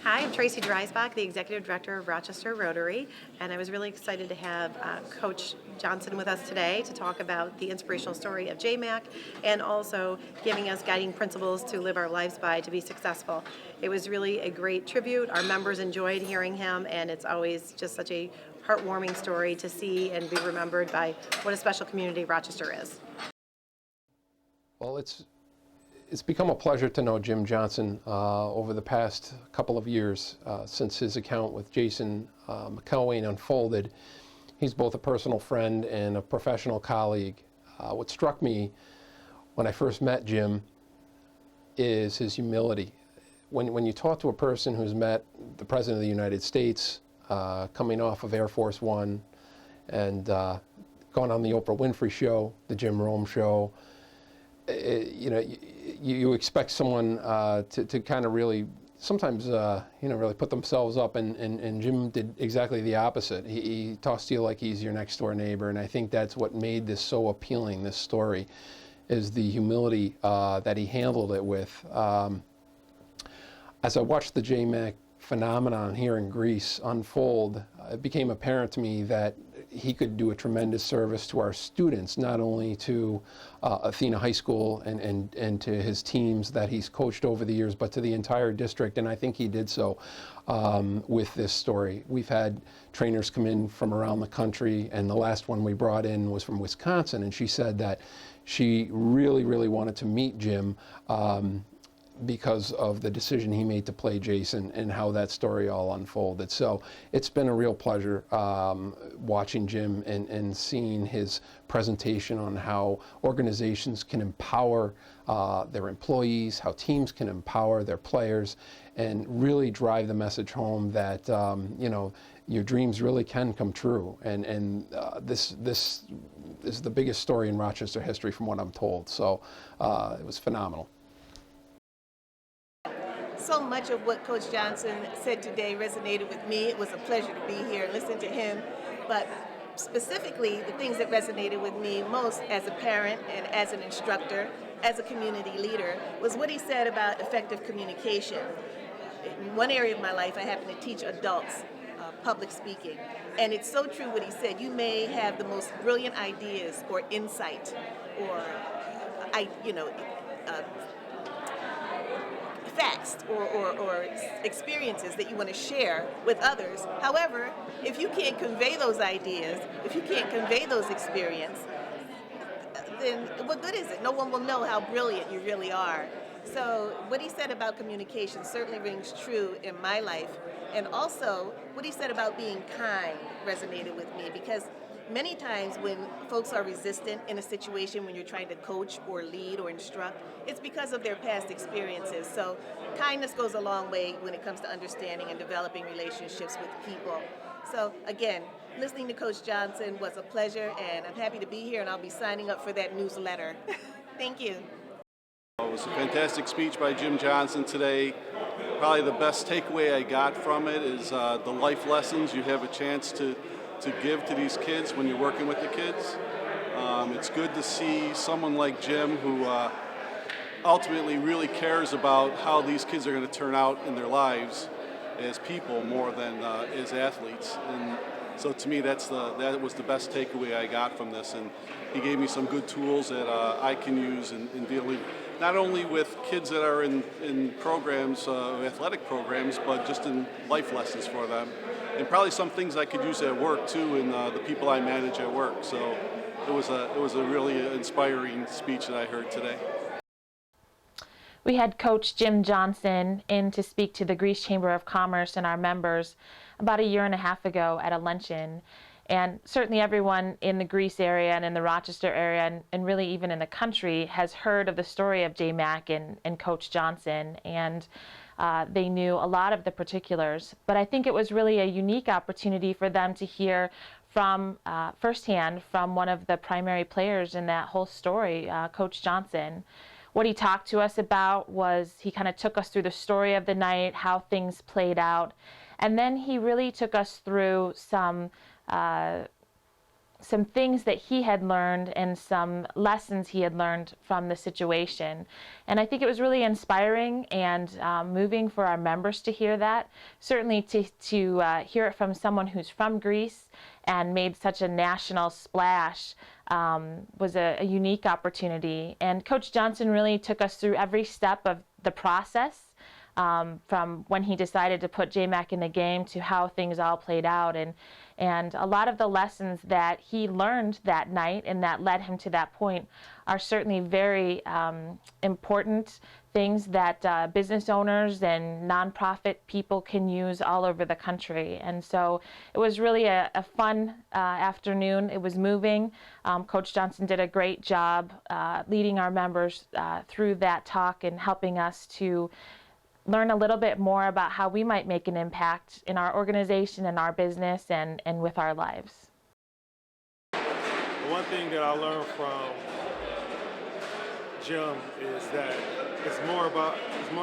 Hi, I'm Tracy Driseback, the Executive Director of Rochester Rotary, and I was really excited to have Coach Johnson with us today to talk about the inspirational story of JMAC and also giving us guiding principles to live our lives by to be successful. It was really a great tribute. Our members enjoyed hearing him, and it's always just such a heartwarming story to see and be remembered by what a special community Rochester is. Well, it's become a pleasure to know Jim Johnson over the past couple of years since his account with Jason McElwain unfolded. He's both a personal friend and a professional colleague. What struck me when I first met Jim is his humility. When you talk to a person who's met the President of the United States, coming off of Air Force One, and gone on the Oprah Winfrey Show, the Jim Rome Show, you expect someone to kind of really, sometimes, really put themselves up, and Jim did exactly the opposite. He talks to you like he's your next door neighbor, and I think that's what made this so appealing, this story, is the humility that he handled it with. As I watched the JMAC phenomenon here in Greece unfold, it became apparent to me that he could do a tremendous service to our students, not only to Athena High School and to his teams that he's coached over the years, but to the entire district, and I think he did so with this story. We've had trainers come in from around the country, and the last one we brought in was from Wisconsin, and she said that she really, really wanted to meet Jim because of the decision he made to play Jason and how that story all unfolded. So it's been a real pleasure watching Jim and seeing his presentation on how organizations can empower their employees, how teams can empower their players, and really drive the message home that your dreams really can come true. And this is the biggest story in Rochester history from what I'm told. So it was phenomenal. So much of what Coach Johnson said today resonated with me. It was a pleasure to be here and listen to him. But specifically, the things that resonated with me most as a parent and as an instructor, as a community leader, was what he said about effective communication. In one area of my life, I happen to teach adults public speaking. And it's so true what he said. You may have the most brilliant ideas or insight or facts or experiences that you want to share with others. However, if you can't convey those ideas, if you can't convey those experiences, then what good is it? No one will know how brilliant you really are. So what he said about communication certainly rings true in my life. And also, what he said about being kind resonated with me, because many times when folks are resistant in a situation when you're trying to coach or lead or instruct, it's because of their past experiences. So kindness goes a long way when it comes to understanding and developing relationships with people. So again, listening to Coach Johnson was a pleasure, and I'm happy to be here, and I'll be signing up for that newsletter. Thank you. It was a fantastic speech by Jim Johnson today. Probably the best takeaway I got from it is the life lessons you have a chance to give to these kids when you're working with the kids. It's good to see someone like Jim who ultimately really cares about how these kids are going to turn out in their lives as people more than as athletes. And so to me, that was the best takeaway I got from this. And he gave me some good tools that I can use in dealing not only with kids that are in programs, athletic programs, but just in life lessons for them. And probably some things I could use at work too, in the people I manage at work. So it was a really inspiring speech that I heard today. We had Coach Jim Johnson in to speak to the Greece Chamber of Commerce and our members about a year and a half ago at a luncheon. And certainly everyone in the Greece area and in the Rochester area and really even in the country has heard of the story of JMAC and Coach Johnson. And they knew a lot of the particulars, but I think it was really a unique opportunity for them to hear from firsthand from one of the primary players in that whole story, Coach Johnson. What he talked to us about was he kind of took us through the story of the night, how things played out, and then he really took us through some some things that he had learned and some lessons he had learned from the situation. And I think it was really inspiring and moving for our members to hear that. Certainly to hear it from someone who's from Greece and made such a national splash was a unique opportunity. And Coach Johnson really took us through every step of the process, from when he decided to put JMAC in the game to how things all played out. And a lot of the lessons that he learned that night and that led him to that point are certainly very important things that business owners and nonprofit people can use all over the country. And so it was really a fun afternoon. It was moving. Coach Johnson did a great job leading our members through that talk and helping us to learn a little bit more about how we might make an impact in our organization and our business and with our lives. The one thing that I learned from Jim is that it's more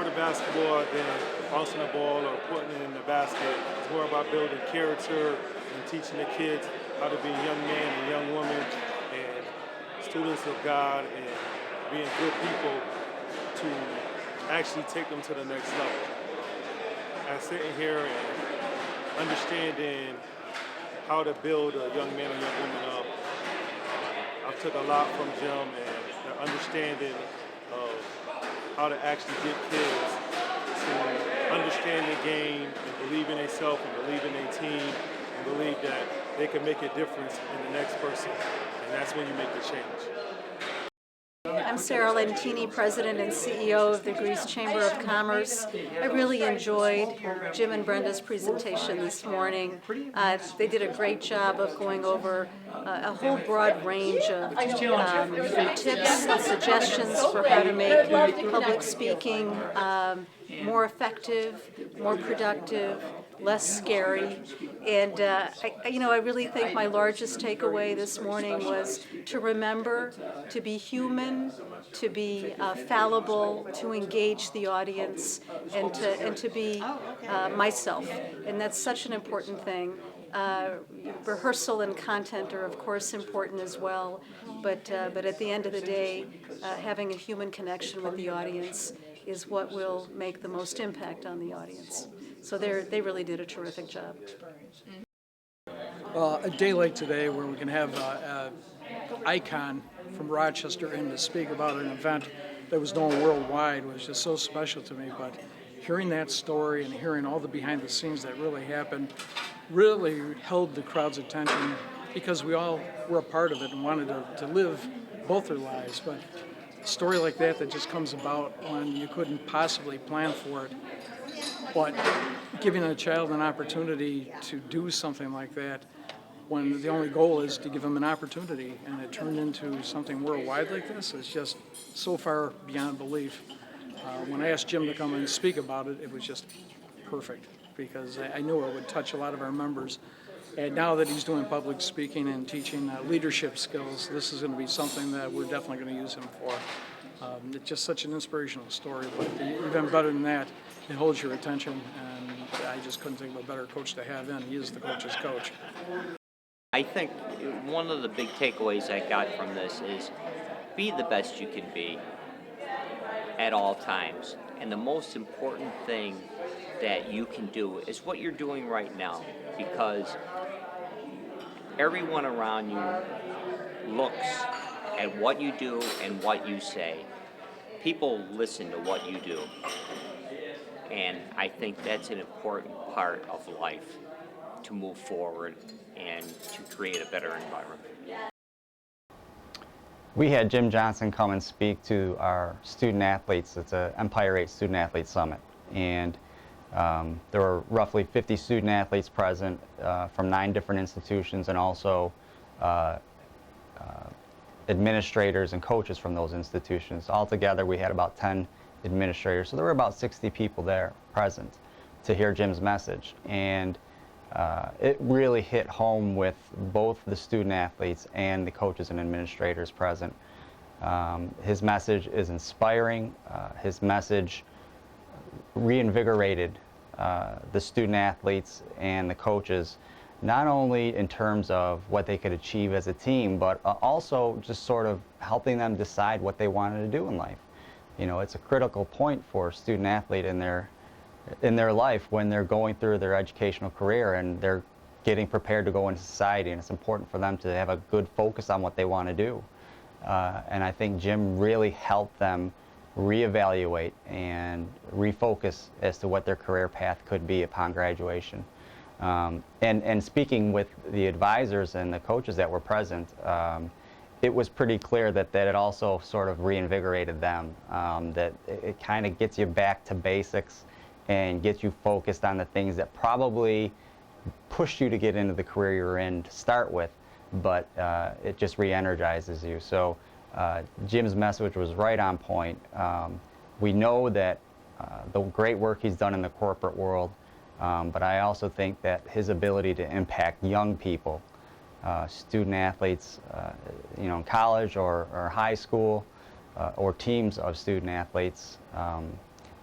to basketball than bouncing the ball or putting it in the basket. It's more about building character and teaching the kids how to be a young man and young woman and students of God and being good people to actually take them to the next level. And sitting here and understanding how to build a young man or young woman up, I've took a lot from Jim and the understanding of how to actually get kids to understand the game and believe in themselves and believe in their team and believe that they can make a difference in the next person. And that's when you make the change. I'm Sarah Linchini, President and CEO of the Greece Chamber of Commerce. I really enjoyed Jim and Brenda's presentation this morning. They did a great job of going over a whole broad range of tips and suggestions for how to make public speaking more effective, more productive, less scary. And I really think my largest takeaway this morning was to remember to be human, to be fallible, to engage the audience, and to be myself. And that's such an important thing. Rehearsal and content are of course important as well, but at the end of the day, having a human connection with the audience is what will make the most impact on the audience. So they really did a terrific job. A day like today where we can have an icon from Rochester in to speak about an event that was known worldwide was just so special to me. But hearing that story and hearing all the behind the scenes that really happened really held the crowd's attention because we all were a part of it and wanted to live both their lives. But a story like that just comes about when you couldn't possibly plan for it. But giving a child an opportunity to do something like that when the only goal is to give them an opportunity and it turned into something worldwide like this is just so far beyond belief. When I asked Jim to come and speak about it, it was just perfect because I knew it would touch a lot of our members. And now that he's doing public speaking and teaching leadership skills, this is going to be something that we're definitely going to use him for. It's just such an inspirational story, but even better than that, it holds your attention, and I just couldn't think of a better coach to have in. He is the coach's coach. I think one of the big takeaways I got from this is be the best you can be at all times. And the most important thing that you can do is what you're doing right now, because everyone around you looks at what you do and what you say. People listen to what you do. And I think that's an important part of life to move forward and to create a better environment. We had Jim Johnson come and speak to our student athletes. It's an Empire 8 Student Athlete Summit. And there were roughly 50 student athletes present from 9 different institutions and also administrators and coaches from those institutions. Altogether, we had about 10 administrators, so there were about 60 people there present to hear Jim's message. And it really hit home with both the student athletes and the coaches and administrators present. His message is inspiring. His message reinvigorated the student athletes and the coaches not only in terms of what they could achieve as a team, but also just sort of helping them decide what they wanted to do in life. You know, it's a critical point for a student athlete in their life when they're going through their educational career and they're getting prepared to go into society, and it's important for them to have a good focus on what they want to do. And I think Jim really helped them reevaluate and refocus as to what their career path could be upon graduation. And speaking with the advisors and the coaches that were present, it was pretty clear that it also sort of reinvigorated them, that it kind of gets you back to basics and gets you focused on the things that probably pushed you to get into the career you're in to start with, but it just re-energizes you. So Jim's message was right on point. We know that the great work he's done in the corporate world, but I also think that his ability to impact young people, student athletes, you know, in college or high school, or teams of student athletes,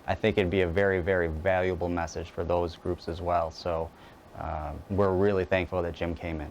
I think it'd be a very, very valuable message for those groups as well. So we're really thankful that Jim came in.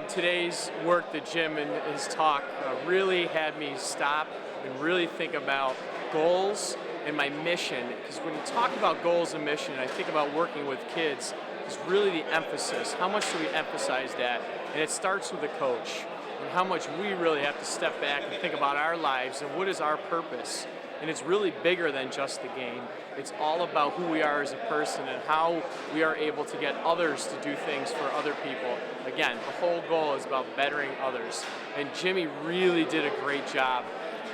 Today's work that Jim and his talk really had me stop and really think about goals and my mission. Because when you talk about goals and mission, I think about working with kids, is really the emphasis. How much do we emphasize that? And it starts with the coach, and how much we really have to step back and think about our lives and what is our purpose. And it's really bigger than just the game. It's all about who we are as a person and how we are able to get others to do things for other people. Again, the whole goal is about bettering others. And Jimmy really did a great job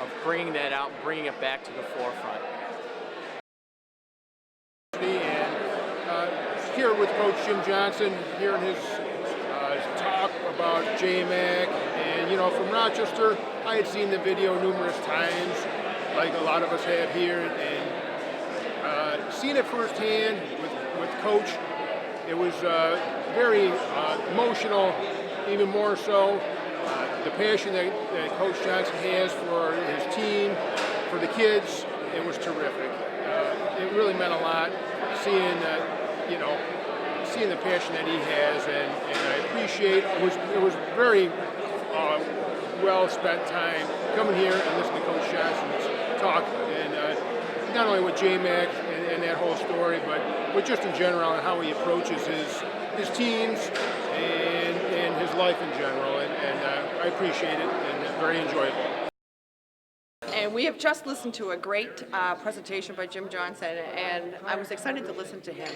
of bringing that out and bringing it back to the forefront. And here with Coach Jim Johnson, hearing his talk about JMAC. And, you know, from Rochester, I had seen the video numerous times, like a lot of us have here, and seeing it firsthand with Coach, it was very emotional, even more so. The passion that Coach Johnson has for his team, for the kids, it was terrific. It really meant a lot seeing, you know, seeing the passion that he has, and I appreciate it was very well spent time coming here and listening to Coach Johnson's talk, and not only with JMAC and that whole story, but just in general and how he approaches his teams and his life in general, and I appreciate it and very enjoyable. And we have just listened to a great presentation by Jim Johnson, and I was excited to listen to him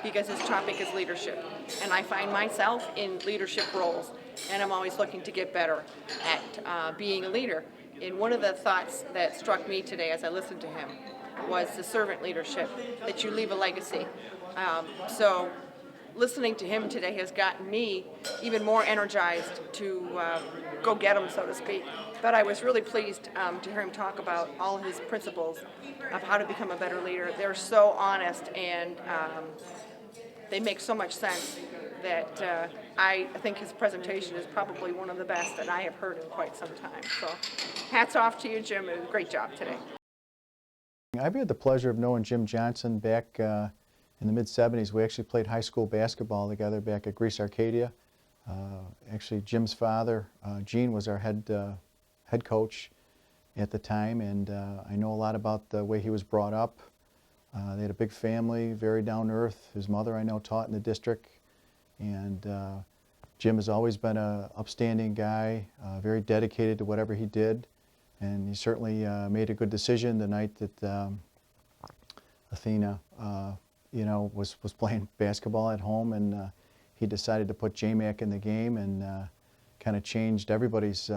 because his topic is leadership. And I find myself in leadership roles, and I'm always looking to get better at being a leader. And one of the thoughts that struck me today as I listened to him was the servant leadership, that you leave a legacy. So listening to him today has gotten me even more energized to go get him, so to speak. But I was really pleased to hear him talk about all his principles of how to become a better leader. They're so honest, and they make so much sense that I think his presentation is probably one of the best that I have heard in quite some time. So hats off to you, Jim. It was a great job today. I've had the pleasure of knowing Jim Johnson back in the mid-'70s. We actually played high school basketball together back at Greece Arcadia. Actually, Jim's father, Gene, was our head coach at the time, and I know a lot about the way he was brought up. They had a big family, very down to earth. His mother, I know, taught in the district, and Jim has always been an upstanding guy, very dedicated to whatever he did, and he certainly made a good decision the night that Athena, you know, was playing basketball at home, and he decided to put JMAC in the game, and kind of changed everybody's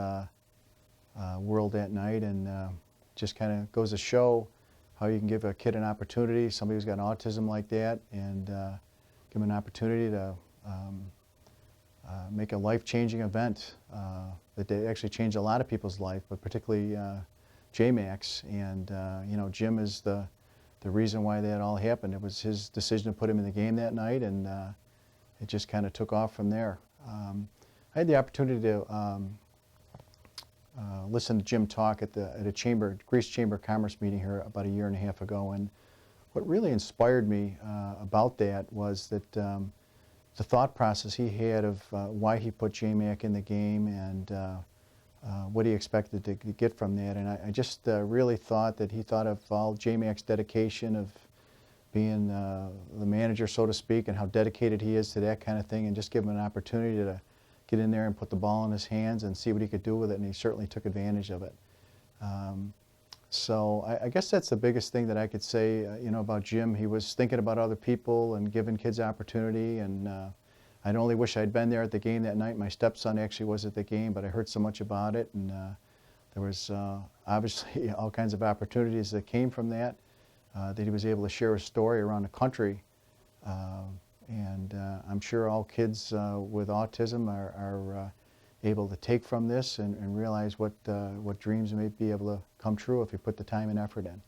world that night, and just kind of goes to show how you can give a kid an opportunity, somebody who's got autism like that, and give them an opportunity to make a life-changing event that they actually changed a lot of people's life, but particularly JMAC's. And you know, Jim is the reason why that all happened. It was his decision to put him in the game that night, and it just kind of took off from there. I had the opportunity to listen to Jim talk at a Greece Chamber of Commerce meeting here about a year and a half ago, and what really inspired me about that was that the thought process he had of why he put JMAC in the game and what he expected to get from that. And I just really thought that he thought of all JMAC's dedication of being the manager, so to speak, and how dedicated he is to that kind of thing, and just give him an opportunity to get in there and put the ball in his hands and see what he could do with it, and he certainly took advantage of it. So I guess that's the biggest thing that I could say, you know, about Jim. He was thinking about other people and giving kids opportunity, and I'd only wish I'd been there at the game that night. My stepson actually was at the game, but I heard so much about it, and there was obviously all kinds of opportunities that came from that, that he was able to share his story around the country. And I'm sure all kids with autism are able to take from this and realize what dreams may be able to come true if you put the time and effort in.